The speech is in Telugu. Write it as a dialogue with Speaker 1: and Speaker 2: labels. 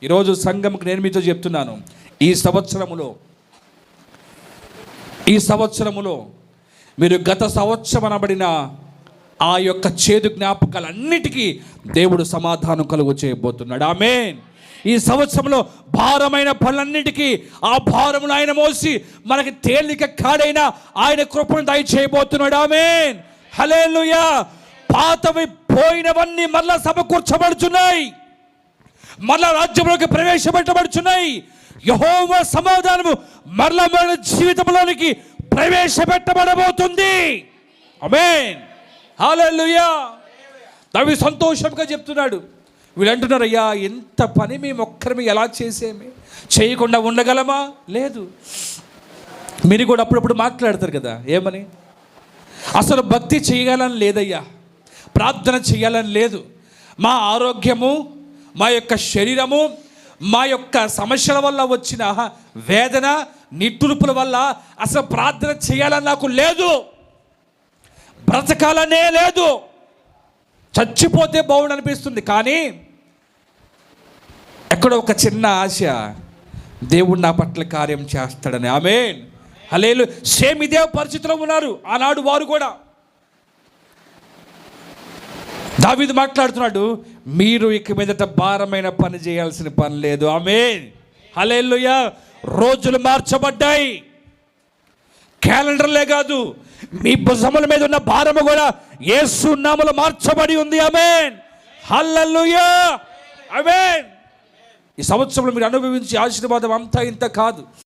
Speaker 1: ఈరోజు సంఘంకి నేను మీతో చెప్తున్నాను, ఈ సంవత్సరములో మీరు గత సంవత్సరం అనబడిన ఆ యొక్క చేదు జ్ఞాపకాలన్నిటికీ దేవుడు సమాధానం కలుగు చేయబోతున్నాడు. ఆమేన్. ఈ సంవత్సరంలో భారమైన పనులన్నిటికీ ఆ భారమును ఆయన మోసి మనకి తేలిక కాడైన ఆయన కృపను దయచేయబోతున్నాడు. ఆమేన్. హల్లెలూయా. పాతవి పోయినవన్నీ మరలా సమకూర్చబడుచున్నాయి, మరలా రాజ్యంలోకి ప్రవేశపెట్టబడుచున్నాయి. యెహోవా సమాధానము మరలా మన జీవితంలోనికి ప్రవేశపెట్టబడబోతుంది. ఆమేన్. హల్లెలూయా. దావీదు సంతోషంగా చెప్తున్నాడు. వీళ్ళు అంటున్నారు, అయ్యా ఎంత పని మేము ఒక్కరిమి ఎలా చేసేమి, చేయకుండా ఉండగలమా? లేదు. మీరు కూడా అప్పుడప్పుడు మాట్లాడతారు కదా, ఏమని? అసలు భక్తి చేయాలని లేదయ్యా, ప్రార్థన చేయాలని లేదు, మా ఆరోగ్యము, మా యొక్క శరీరము, మా యొక్క సమస్యల వల్ల వచ్చిన వేదన నిట్టూర్పుల వల్ల అసలు ప్రార్థన చేయాలని నాకు లేదు, బ్రతకాలనే లేదు, చచ్చిపోతే బాగుండు అనిపిస్తుంది. కానీ ఎక్కడో ఒక చిన్న ఆశ, దేవుడు నా పట్ల కార్యం చేస్తాడని. ఆమేన్. హల్లెలూయా. సేమ్ ఇదే పరిస్థితిలో ఉన్నారు ఆనాడు వారు కూడా. దావీదు మాట్లాడుతున్నాడు, మీరు ఇక మీదట భారమైన పని చేయాల్సిన పని లేదు. ఆమేన్. హల్లెలూయా. రోజులు మార్చబడ్డాయి, క్యాలెండర్లే కాదు, మీ భుజముల మీద ఉన్న భారము కూడా యేసు నామములో మార్చబడి ఉంది. ఆమేన్. హల్లెలూయా. ఆమేన్. ఈ సంవత్సరంలో మీరు అనుభవించే ఆశీర్వాదం అంతా ఇంత కాదు.